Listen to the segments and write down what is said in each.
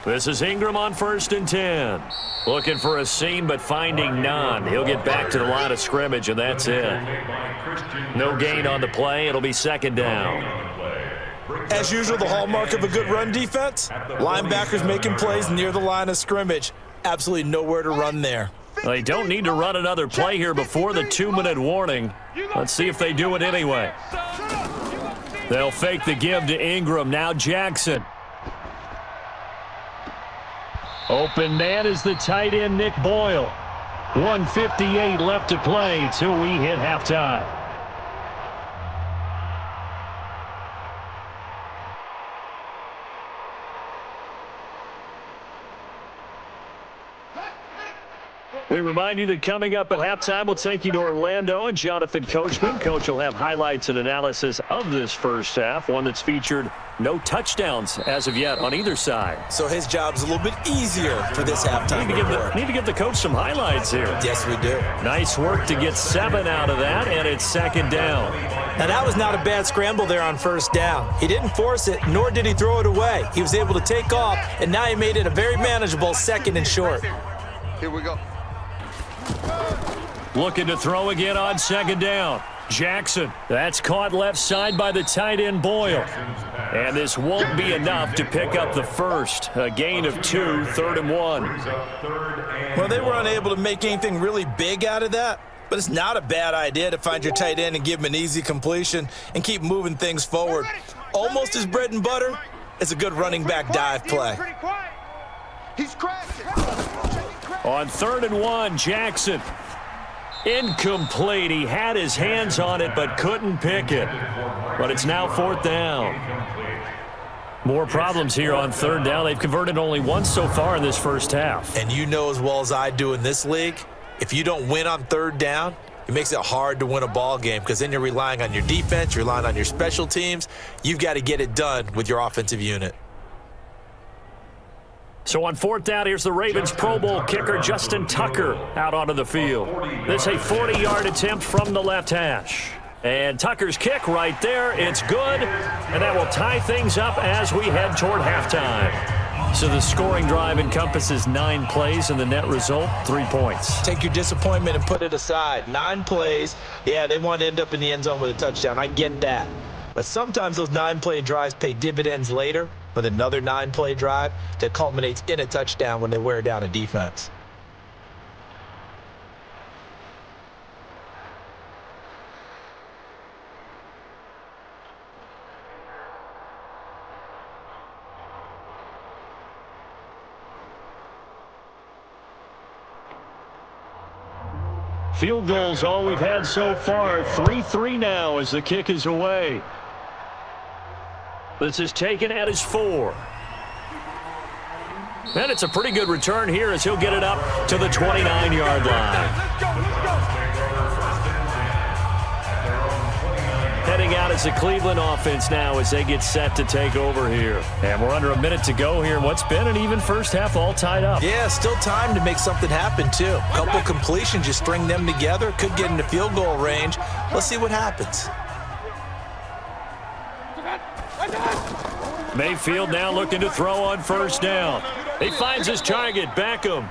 This is Ingram on 1st and 10. Looking for a seam, but finding none. He'll get back to the line of scrimmage, and that's it. No gain on the play. It'll be 2nd down. As usual, the hallmark of a good run defense, linebackers making plays near the line of scrimmage. Absolutely nowhere to run there. They don't need to run another play here before the 2-minute warning. Let's see if they do it anyway. They'll fake the give to Ingram. Now Jackson. Open man is the tight end, Nick Boyle. 1:58 left to play till we hit halftime. We remind you that coming up at halftime, we'll take you to Orlando and Jonathan Coachman. Coach will have highlights and analysis of this first half, one that's featured no touchdowns as of yet on either side. So his job's a little bit easier for this halftime. Need to give the coach some highlights here. Yes, we do. Nice work to get 7 out of that, and it's 2nd down. Now, that was not a bad scramble there on 1st down. He didn't force it, nor did he throw it away. He was able to take off, and now he made it a very manageable 2nd and short. Here we go. Looking to throw again on 2nd down. Jackson. That's caught left side by the tight end Boyle. And this won't be enough to pick up the first. A gain of 2, 3rd and 1. Well, they were unable to make anything really big out of that, but it's not a bad idea to find your tight end and give him an easy completion and keep moving things forward. Almost his bread and butter is a good running back dive play. He's crashing. On 3rd and 1, Jackson. Incomplete. He had his hands on it but couldn't pick it. But it's now 4th down. More problems here on 3rd down. They've converted only once so far in this first half. And you know as well as I do in this league, if you don't win on 3rd down, it makes it hard to win a ball game because then you're relying on your defense, you're relying on your special teams. You've got to get it done with your offensive unit. So on 4th down, here's the Ravens Pro Bowl kicker Justin Tucker out onto the field. This is a 40-yard attempt from the left hash. And Tucker's kick right there. It's good. And that will tie things up as we head toward halftime. So the scoring drive encompasses 9 plays, and the net result, 3 points. Take your disappointment and put it aside. 9 plays. Yeah, they want to end up in the end zone with a touchdown. I get that. But sometimes those 9-play drives pay dividends later with another 9-play drive that culminates in a touchdown when they wear down a defense. Field goals all we've had so far. 3-3 now as the kick is away. This is taken at his 4. And it's a pretty good return here as he'll get it up to the 29-yard line. Heading out as the Cleveland offense now as they get set to take over here. And we're under a minute to go here in what's been an even first half, all tied up. Yeah, still time to make something happen, too. A couple completions, you string them together, could get into field goal range. Let's see what happens. Mayfield now looking to throw on 1st down. He finds his target, Beckham.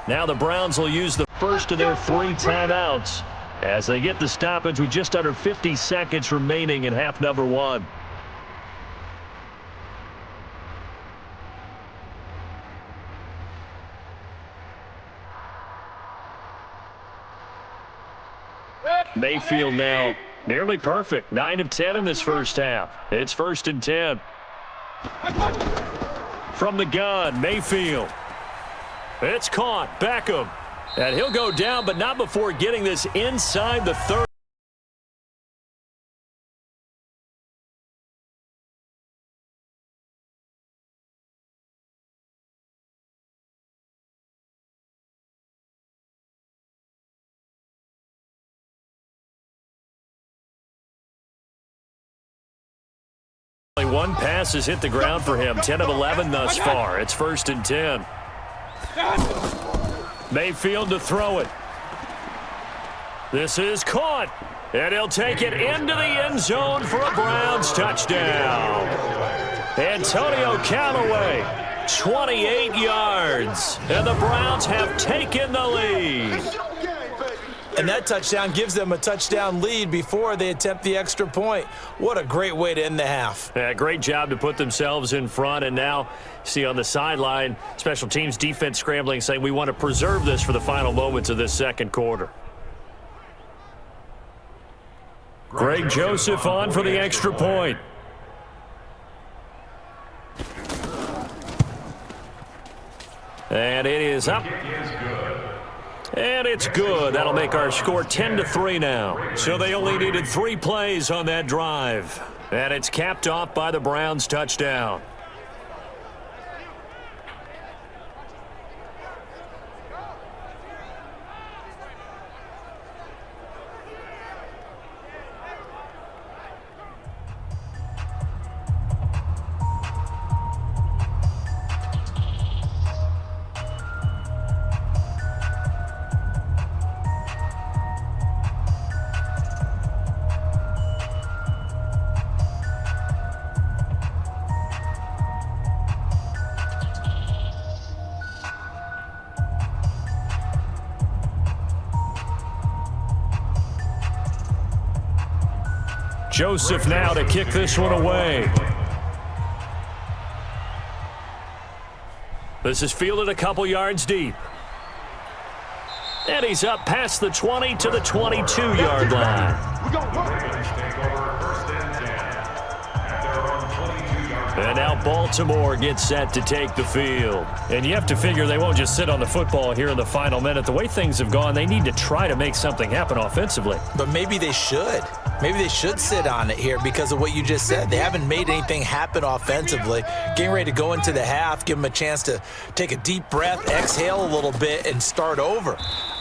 Now the Browns will use the first of their 3 timeouts as they get the stoppage with just under 50 seconds remaining in half number 1. Mayfield now nearly perfect. 9 of 10 in this first half. It's 1st and 10. From the gun, Mayfield. It's caught. Beckham. And he'll go down, but not before getting this inside the 30. Only 1 pass has hit the ground for him. 10 of 11 thus far. It's 1st and 10. Mayfield to throw it. This is caught. And he'll take it into the end zone for a Browns touchdown. Antonio Callaway 28 yards, and the Browns have taken the lead. And that touchdown gives them a touchdown lead before they attempt the extra point. What a great way to end the half. Yeah, great job to put themselves in front, and now see on the sideline, special teams defense scrambling, saying we want to preserve this for the final moments of this second quarter. Greg Joseph on for the extra point. And it is up. And it's good. That'll make our score 10-3 now. So they only needed 3 plays on that drive. And it's capped off by the Browns' touchdown. Joseph now to kick this one away. This is fielded a couple yards deep. And he's up past the 20 to the 22-yard line. And now Baltimore gets set to take the field. And you have to figure they won't just sit on the football here in the final minute. The way things have gone, they need to try to make something happen offensively. But maybe they should. Maybe they should sit on it here because of what you just said. They haven't made anything happen offensively. Getting ready to go into the half, give them a chance to take a deep breath, exhale a little bit, and start over.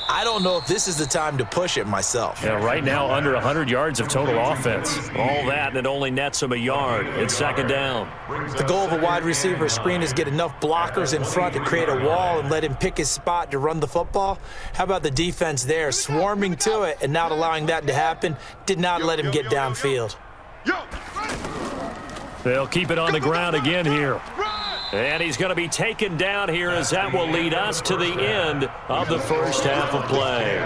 I don't know if this is the time to push it myself. Yeah, right now under 100 yards of total offense. All that, and it only nets them a yard. It's second down. The goal of a wide receiver screen is get enough blockers in front to create a wall and let him pick his spot to run the football. How about the defense there, swarming to it and not allowing that to happen? Did not let him get downfield. They'll keep it on the ground again here. And he's going to be taken down here as that will lead us to the end of the first half of play.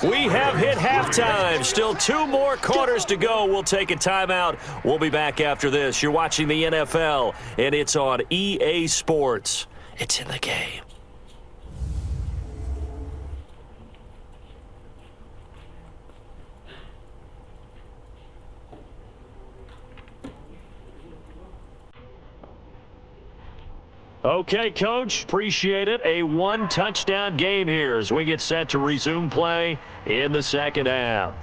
We have hit halftime. Still 2 more quarters to go. We'll take a timeout. We'll be back after this. You're watching the NFL, and it's on EA Sports. It's in the game. Okay, Coach, appreciate it. A 1-touchdown game here as we get set to resume play in the second half.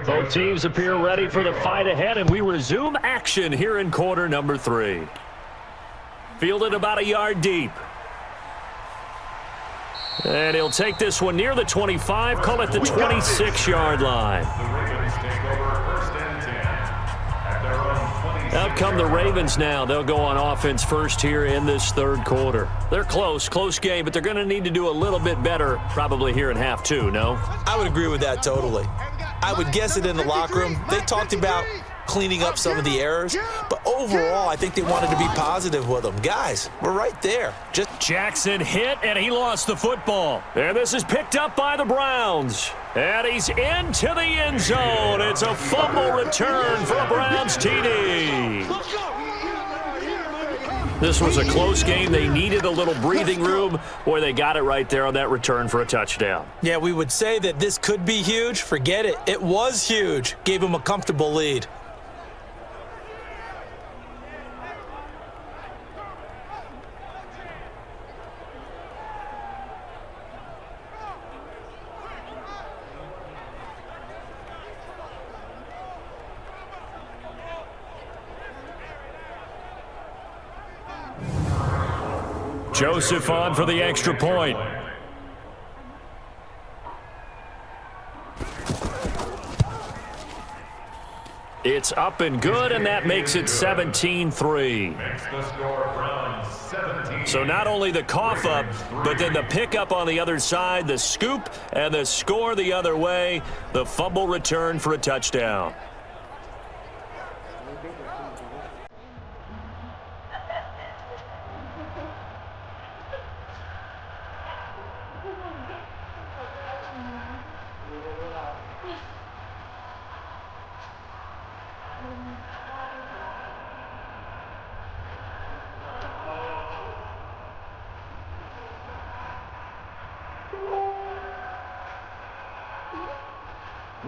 Both teams appear ready for the fight ahead, and we resume action here in quarter number 3. Fielded about a yard deep. And he'll take this one near the 25, call it the 26-yard line. Out come the Ravens now. They'll go on offense first here in this third quarter. They're close game, but they're going to need to do a little bit better probably here in half 2, no? I would agree with that totally. I would guess it in the locker room. They talked about cleaning up some of the errors, but overall, I think they wanted to be positive with them. Guys, we're right there. Jackson hit, and he lost the football. And this is picked up by the Browns. And he's into the end zone. It's a fumble return for a Browns TD. This was a close game. They needed a little breathing room. Boy, they got it right there on that return for a touchdown. Yeah, we would say that this could be huge. Forget it. It was huge. Gave them a comfortable lead. Joseph on for the extra point. It's up and good, and that makes it 17-3. So not only the cough up, but then the pickup on the other side, the scoop, and the score the other way. The fumble return for a touchdown.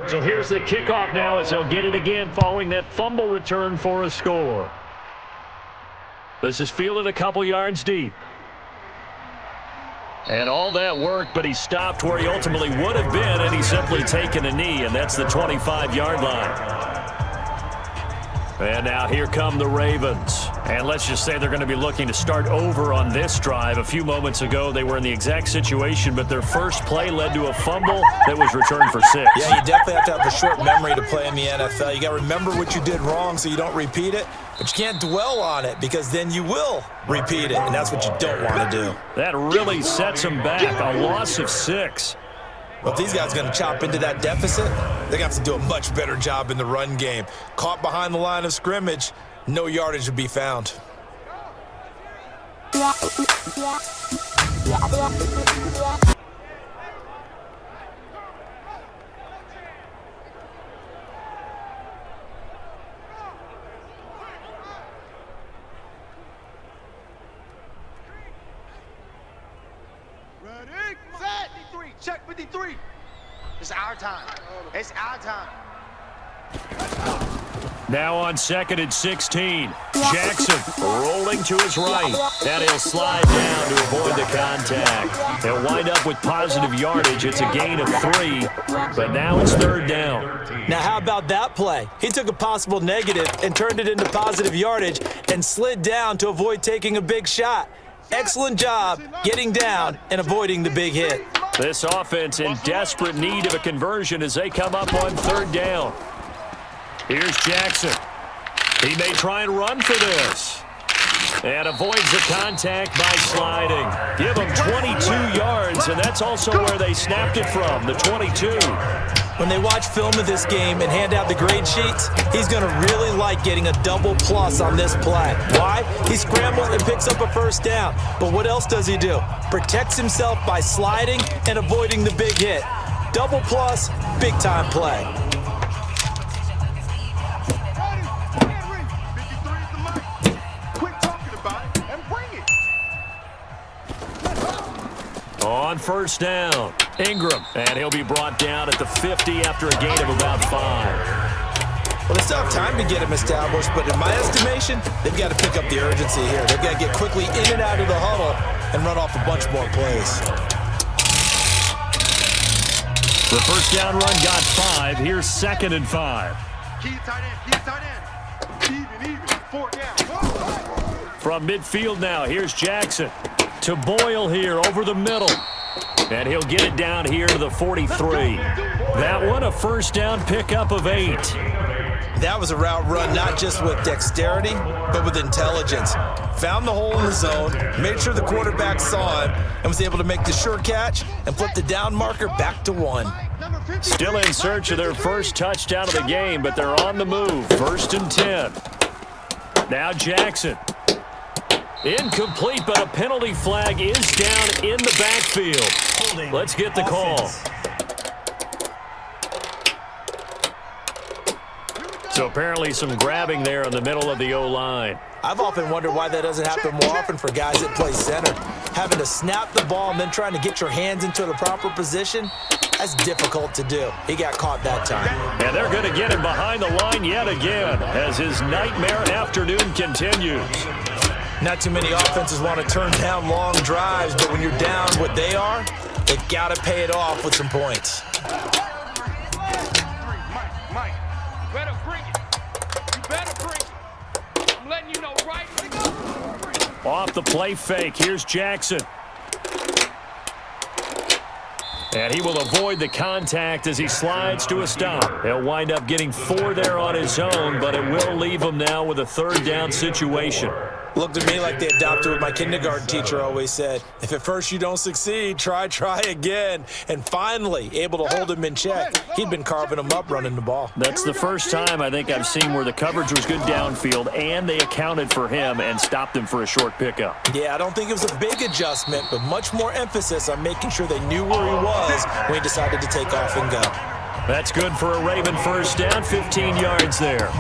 So here's the kickoff now as they'll get it again following that fumble return for a score. This is fielded a couple yards deep. And all that work, but he stopped where he ultimately would have been, and he's simply taken a knee, and that's the 25-yard line. And now here come the Ravens. And let's just say they're going to be looking to start over on this drive. A few moments ago, they were in the exact situation, but their first play led to a fumble that was returned for 6. Yeah, you definitely have to have a short memory to play in the NFL. You got to remember what you did wrong so you don't repeat it, but you can't dwell on it because then you will repeat it, and that's what you don't want to do. That really sets them back. A loss of 6. Well, if these guys are going to chop into that deficit, they're going to have to do a much better job in the run game. Caught behind the line of scrimmage, no yardage would be found. Ready, set, 53, check 53. It's our time. It's our time. Now on 2nd and 16. Jackson rolling to his right. And he'll slide down to avoid the contact. He'll wind up with positive yardage. It's a gain of 3, but now it's 3rd down. Now how about that play? He took a possible negative and turned it into positive yardage and slid down to avoid taking a big shot. Excellent job getting down and avoiding the big hit. This offense in desperate need of a conversion as they come up on 3rd down. Here's Jackson. He may try and run for this. And avoids the contact by sliding. Give him 22 yards, and that's also where they snapped it from, the 22. When they watch film of this game and hand out the grade sheets, he's going to really like getting a double plus on this play. Why? He scrambles and picks up a 1st down. But what else does he do? Protects himself by sliding and avoiding the big hit. Double plus, big time play. On 1st down, Ingram, and he'll be brought down at the 50 after a gain of about 5. Well, they still have time to get him established, but in my estimation, they've got to pick up the urgency here. They've got to get quickly in and out of the huddle and run off a bunch more plays. The 1st down run got 5. Here's 2nd and 5. Key tight end. Even, 4 down. From midfield now, here's Jackson. To Boyle here over the middle. And he'll get it down here to the 43. That one a 1st down pickup of 8. That was a route run not just with dexterity, but with intelligence. Found the hole in the zone, made sure the quarterback saw him, and was able to make the sure catch and flip the down marker back to 1. Still in search of their first touchdown of the game, but they're on the move. 1st and 10. Now Jackson. Incomplete, but a penalty flag is down in the backfield. Let's get the call. So apparently some grabbing there in the middle of the O-line. I've often wondered why that doesn't happen more often for guys that play center. Having to snap the ball and then trying to get your hands into the proper position, that's difficult to do. He got caught that time. And they're going to get him behind the line yet again as his nightmare afternoon continues. Not too many offenses want to turn down long drives, but when you're down what they are, they've got to pay it off with some points. Mike, better bring it. You better bring it. I'm letting you know right. Off the play fake, here's Jackson. And he will avoid the contact as he slides to a stop. He'll wind up getting 4 there on his own, but it will leave him now with a 3rd down situation. Looked to me like they adopted what my kindergarten teacher always said. If at first you don't succeed, try again. And finally, able to hold him in check. He'd been carving him up running the ball. That's the first time I think I've seen where the coverage was good downfield and they accounted for him and stopped him for a short pickup. Yeah, I don't think it was a big adjustment, but much more emphasis on making sure they knew where he was when he decided to take off and go. That's good for a Raven 1st down, 15 yards there.